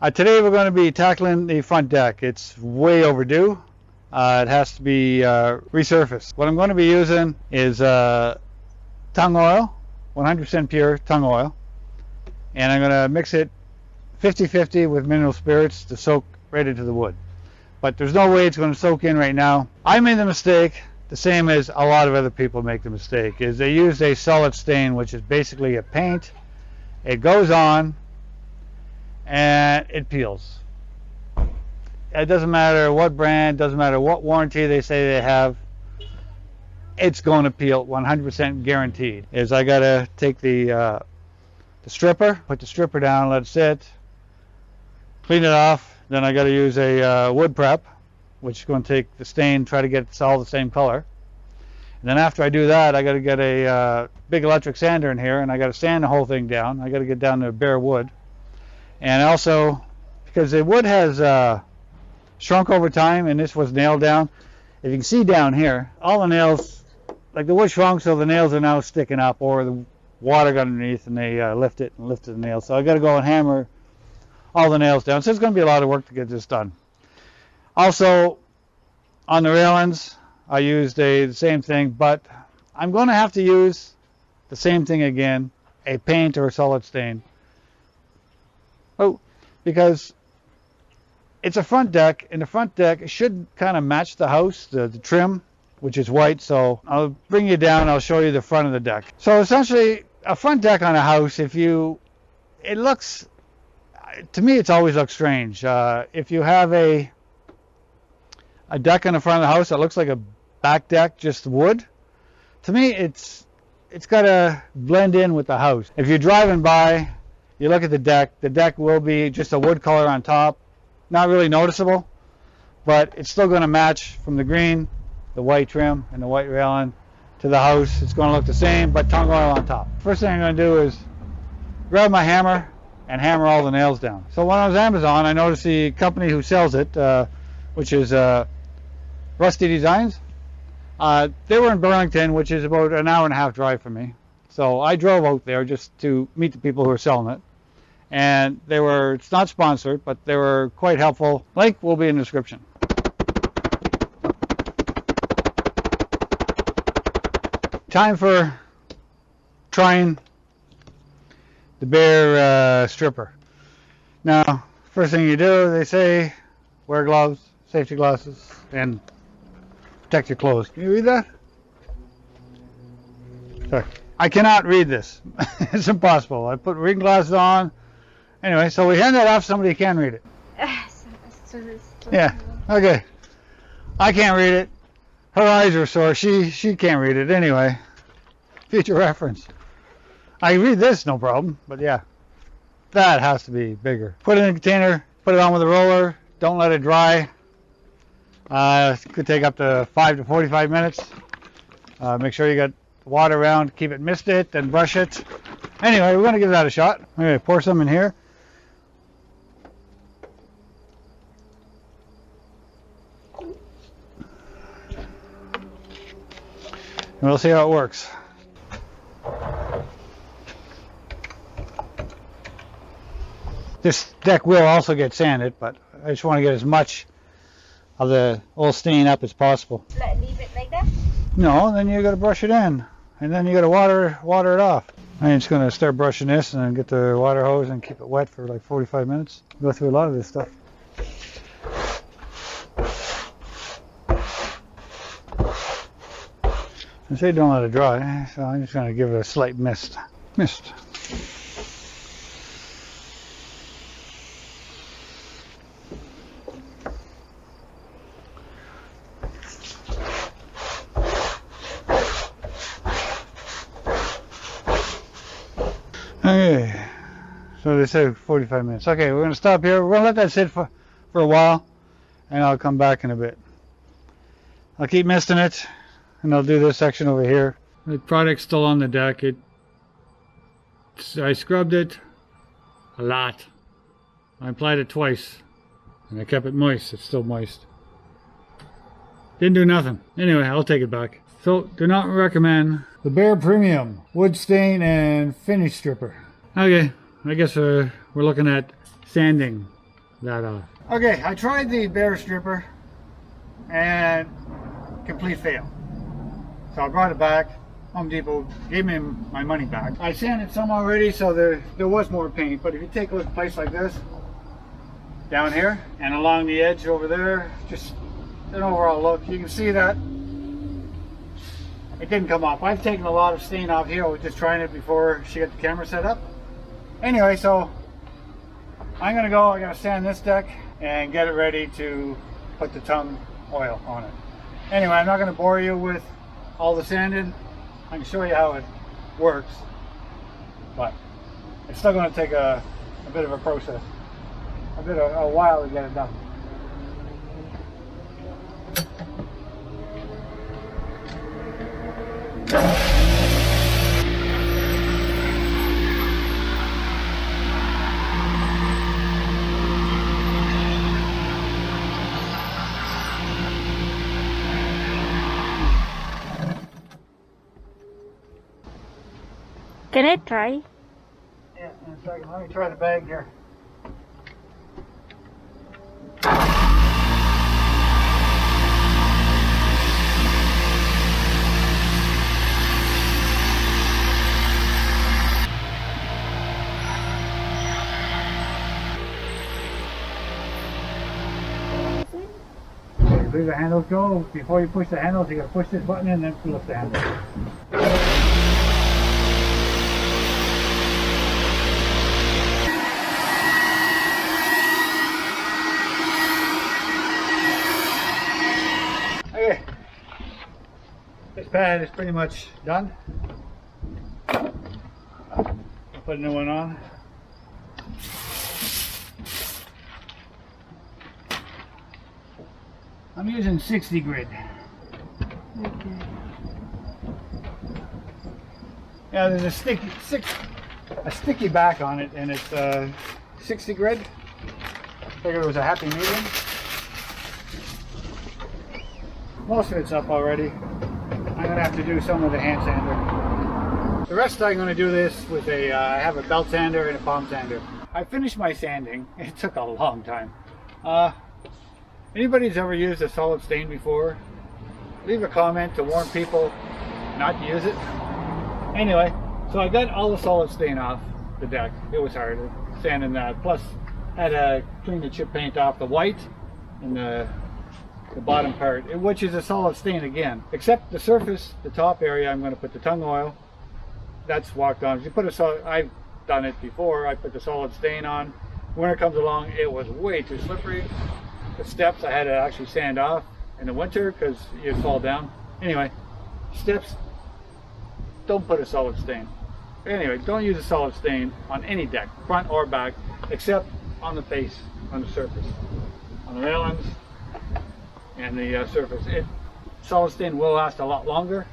Today we're going to be tackling the front deck. It's way overdue. It has to be resurfaced. What I'm going to be using is Tung Oil, 100% pure Tung Oil. And I'm going to mix it 50-50 with mineral spirits to soak right into the wood. But there's no way it's going to soak in right now. I made the mistake, the same as a lot of other people make the mistake, is they use a solid stain, which is basically a paint. It goes on and it peels. It doesn't matter what brand, doesn't matter what warranty they say they have, it's going to peel, 100% guaranteed. Is I got to take the stripper, put the stripper down, let it sit, clean it off. Then I got to use a wood prep, which is going to take the stain, try to get it all the same color. And then after I do that, I got to get a big electric sander in here, and I got to sand the whole thing down. I got to get down to bare wood. And also, because the wood has shrunk over time, and this was nailed down, if you can see down here, all the nails, like the wood shrunk, so the nails are now sticking up, or the water got underneath and they lifted the nails. So I got to go and hammer all the nails down. So it's going to be a lot of work to get this done. Also, on the railings, I used the same thing, but I'm going to have to use the same thing again, a paint or a solid stain. Oh, because it's a front deck, and the front deck should kind of match the house, the trim, which is white. So I'll bring you down, I'll show you the front of the deck. So essentially, a front deck on a house, it looks, to me, it's always looked strange. If you have a deck on the front of the house that looks like a back deck, just wood, to me, it's got to blend in with the house. If you're driving by, you look at the deck will be just a wood color on top, not really noticeable, but it's still going to match from the green, the white trim, and the white railing to the house. It's going to look the same, but Tung Oil on top. First thing I'm going to do is grab my hammer and hammer all the nails down. So when I was on Amazon, I noticed the company who sells it, which is Rusty Designs. They were in Burlington, which is about an hour and a half drive from me. So I drove out there just to meet the people who are selling it. And it's not sponsored, but they were quite helpful. Link will be in the description. Time for trying the bare stripper. Now, first thing you do, they say, wear gloves, safety glasses, and protect your clothes. Can you read that? Sorry. I cannot read this. It's impossible. I put reading glasses on. Anyway, so we hand that off to somebody who can read it. Yeah, okay. I can't read it. Her eyes are sore. She can't read it. Anyway, future reference. I can read this, no problem. But yeah, that has to be bigger. Put it in a container. Put it on with a roller. Don't let it dry. It could take up to 5 to 45 minutes. Make sure you got water around. Keep it misted, then brush it. Anyway, we're going to give that a shot. I'm going to pour some in here. And we'll see how it works. This deck will also get sanded, but I just want to get as much of the old stain up as possible. Leave it like that? No, then you got to brush it in, and then you got to water it off. I'm just going to start brushing this and then get the water hose and keep it wet for like 45 minutes. Go through a lot of this stuff. I say don't let it dry, so I'm just going to give it a slight mist. Okay, so they say 45 minutes. Okay, we're going to stop here. We're going to let that sit for a while, and I'll come back in a bit. I'll keep misting it, and I'll do this section over here. The product's still on the deck. I scrubbed it a lot. I applied it twice, and I kept it moist. It's still moist. Didn't do nothing. Anyway, I'll take it back. So, do not recommend the Bare Premium Wood Stain and Finish Stripper. Okay, I guess we're looking at sanding that off. Okay, I tried the bare stripper and complete fail. So I brought it back. Home Depot gave me my money back. I sanded some already, so there was more paint, but if you take a look at a place like this, down here and along the edge over there, just an overall look, you can see that it didn't come off. I've taken a lot of stain off here with just trying it before she got the camera set up. Anyway, so I'm gonna go, I gotta sand this deck and get it ready to put the Tung Oil on it. Anyway, I'm not gonna bore you with all the sanding. I can show you how it works, but it's still going to take a bit of a process, a while to get it done. Can I try? Yeah, in a second. Let me try the bag here. Okay, leave the handles go. Before you push the handles, you gotta push this button and then lift the handle. Okay, this pad is pretty much done. I'll put a new one on. I'm using 60 grit. Okay. Yeah, there's a sticky back on it, and it's 60 grit. Figured it was a happy medium. Most of it's up already. I'm gonna have to do some with a hand sander. The rest I'm gonna do this with a, I have a belt sander and a palm sander. I finished my sanding. It took a long time. Anybody's ever used a solid stain before? Leave a comment to warn people not to use it. Anyway, so I got all the solid stain off the deck. It was hard sanding that. Plus, had to clean the chip paint off the white and the bottom part, which is a solid stain again, except the surface, the top area. I'm going to put the Tung Oil. That's walked on. If you put a solid, I've done it before. I put the solid stain on. Winter comes along, it was way too slippery. The steps I had to actually sand off in the winter because you'd fall down. Anyway, steps, don't put a solid stain. Anyway, don't use a solid stain on any deck, front or back, except on the face, on the surface, on the railings and the surface. Solid stain will last a lot longer.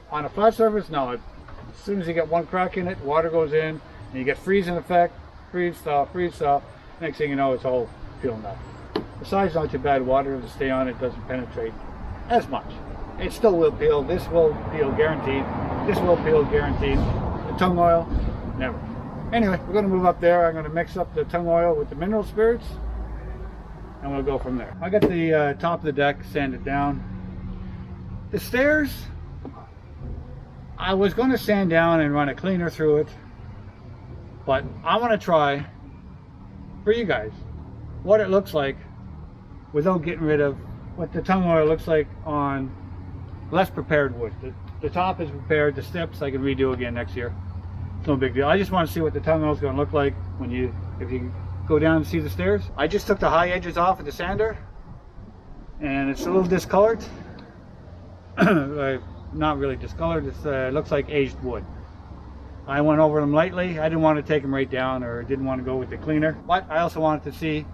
On a flat surface, no. As soon as you get one crack in it, water goes in, and you get freezing effect, freeze thaw, freeze thaw. Next thing you know, it's all peeling up. The side's not too bad. Water to stay on it doesn't penetrate as much. It still will peel. This will peel guaranteed. This will peel guaranteed. The Tung Oil, never. Anyway, we're going to move up there. I'm going to mix up the Tung Oil with the mineral spirits, and we'll go from there. I got the top of the deck sanded down. The stairs, I was going to sand down and run a cleaner through it, but I want to try for you guys what it looks like without getting rid of what the Tung Oil looks like on less prepared wood. The top is prepared. The steps I can redo again next year. It's no big deal. I just want to see what the Tung Oil is going to look like when if you go down and see the stairs. I just took the high edges off with the sander, and it's a little discolored. Not really discolored. It looks like aged wood. I went over them lightly. I didn't want to take them right down, or didn't want to go with the cleaner, but I also wanted to see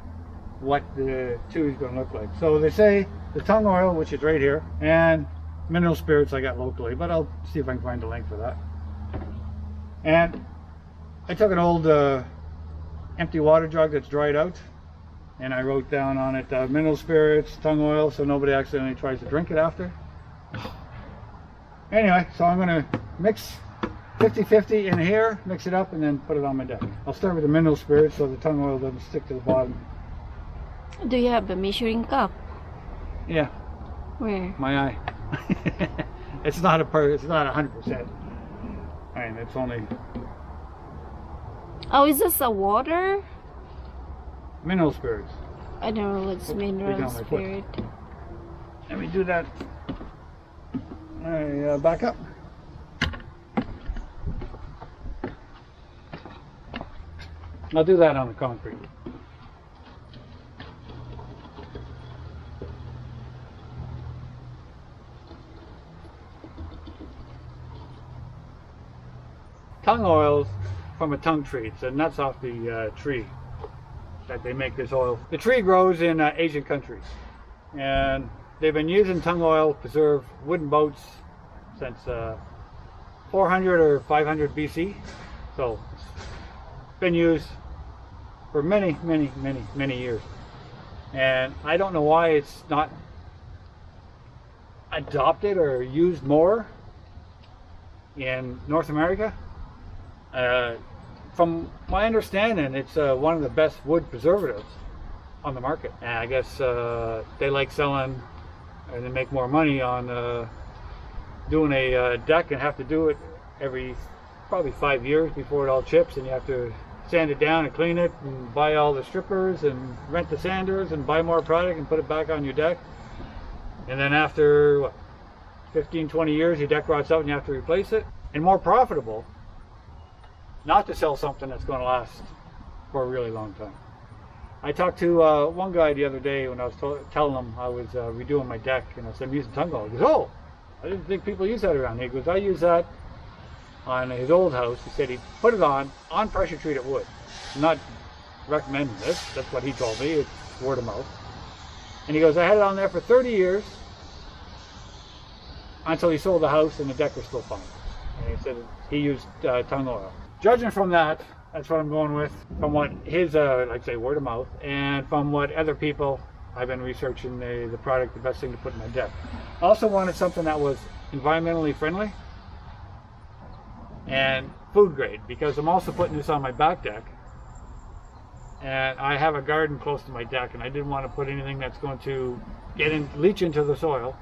what the two is going to look like. So they say the Tung Oil, which is right here, and mineral spirits I got locally, but I'll see if I can find a link for that. And I took an old empty water jug that's dried out, and I wrote down on it mineral spirits, Tung Oil, so nobody accidentally tries to drink it after. Anyway, so I'm going to mix 50-50 in here, mix it up, and then put it on my deck. I'll start with the mineral spirits so the tung oil doesn't stick to the bottom. Do you have a measuring cup? Yeah. Where? My eye. It's not 100%. I mean, it's only Oh, is this a water? mineral spirits. I don't know what's Oops, mineral taking out my foot. spirit. Let me do that. Back up. I'll do that on the concrete. Tung oils from a tung tree. It's the nuts off the tree that they make this oil. The tree grows in Asian countries, and they've been using tung oil to preserve wooden boats since 400 or 500 BC. So it's been used for many years. And I don't know why it's not adopted or used more in North America. From my understanding, it's one of the best wood preservatives on the market. And I guess they like selling and they make more money on doing a deck, and have to do it every probably 5 years before it all chips, and you have to sand it down and clean it and buy all the strippers and rent the sanders and buy more product and put it back on your deck. And then after what, 15-20 years, your deck rots out and you have to replace it. And more profitable not to sell something that's going to last for a really long time. I talked to one guy the other day when I was telling him I was redoing my deck, and I said I'm using tung oil. He goes, "Oh, I didn't think people use that around here." He goes, "I use that on his old house." He said he put it on pressure treated wood. I'm not recommending this. That's what he told me. It's word of mouth. And he goes, "I had it on there for 30 years until he sold the house, and the deck was still fine." And he said he used tung oil. Judging from that, that's what I'm going with. From what his, like say, word of mouth, and from what other people, I've been researching the product, the best thing to put in my deck. I also wanted something that was environmentally friendly and food grade, because I'm also putting this on my back deck, and I have a garden close to my deck, and I didn't want to put anything that's going to leach into the soil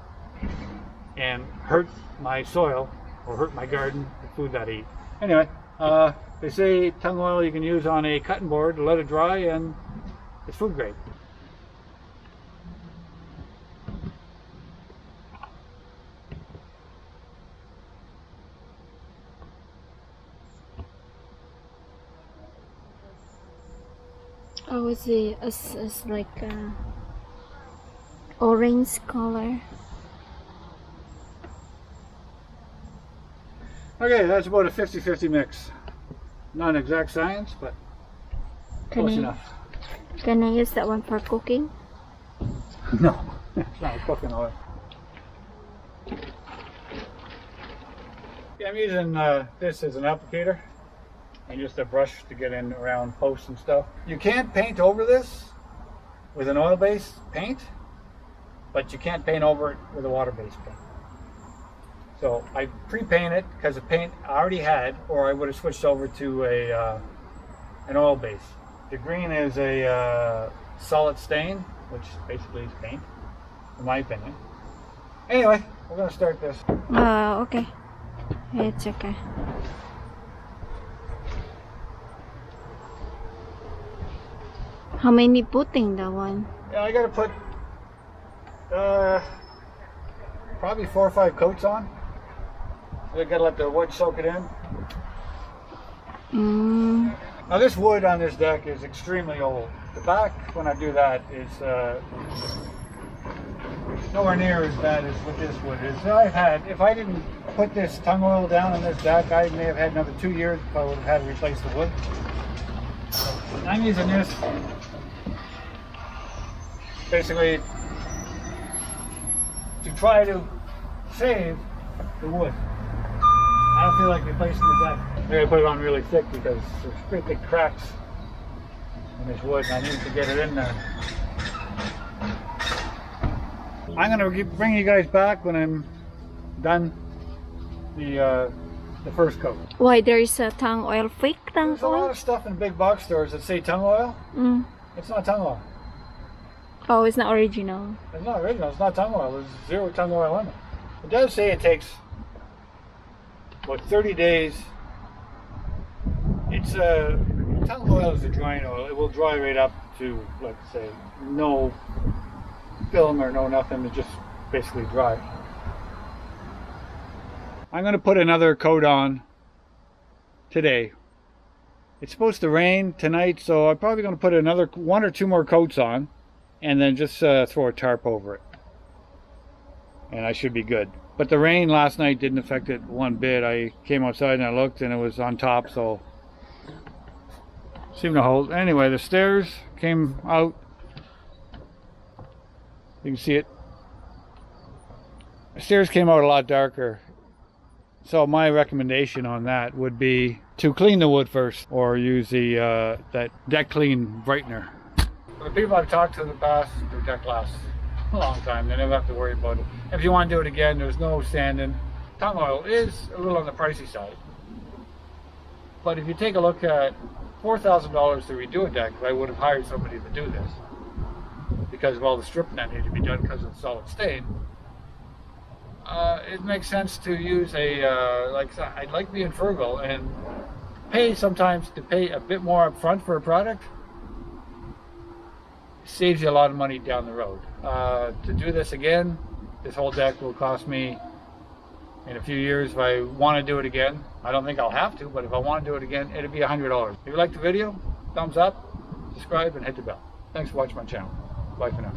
and hurt my soil or hurt my garden, the food that I eat. Anyway, they say tung oil you can use on a cutting board to let it dry, and it's food grade. Oh, it's like orange color. Okay, that's about a 50-50 mix. Not an exact science, but close enough. Can I use that one for cooking? No, it's not cooking oil. Yeah, I'm using this as an applicator and just a brush to get in around posts and stuff. You can't paint over this with an oil-based paint, but you can't paint over it with a water-based paint. So I pre-paint it because the paint I already had, or I would have switched over to an oil base. The green is a solid stain, which basically is paint, in my opinion. Anyway, we're going to start this. Okay. It's okay. How many putting that one? Yeah, I got to put probably 4 or 5 coats on. I got to let the wood soak it in. Now this wood on this deck is extremely old. The back, when I do that, is nowhere near as bad as what this wood is. So I've had, if I didn't put this tung oil down on this deck, I may have had another 2 years before I would have had to replace the wood. I'm using this basically to try to save the wood. I don't feel like replacing the deck. I'm going to put it on really thick because there's pretty big cracks in this wood, and I need to get it in there. I'm going to bring you guys back when I'm done the the first coat. Why there is a Tung Oil, fake Tung There's a lot Oil? of stuff in big box stores that say Tung Oil. Mm. It's not Tung Oil. Oh, it's not original. It's not original. It's not Tung Oil. There's zero Tung Oil in it. It does say it takes, what, 30 days. It's Tung Oil is a drying oil. It will dry right up to, let's say, no film or no nothing. It's just basically dry. I'm going to put another coat on today. It's supposed to rain tonight, so I'm probably going to put another 1 or 2 more coats on and then just throw a tarp over it. And I should be good. But the rain last night didn't affect it one bit. I came outside and I looked and it was on top, so seemed to hold. Anyway, the stairs came out. You can see it. The stairs came out a lot darker. So my recommendation on that would be to clean the wood first, or use the that deck clean brightener. The people I've talked to in the past, their deck lasts a long time. They never have to worry about it. If you want to do it again, there's no sanding. Tung Oil is a little on the pricey side. But if you take a look at $4,000 to redo a deck, I would have hired somebody to do this, because of all the stripping that needed to be done because of solid stain. It makes sense to use a, I'd like being frugal and pay sometimes to pay a bit more up front for a product. Saves you a lot of money down the road. To do this again, this whole deck will cost me, in a few years, if I want to do it again, I don't think I'll have to, but if I want to do it again, it'll be $100. If you like the video, thumbs up, subscribe, and hit the bell. Thanks for watching my channel. Bye for now.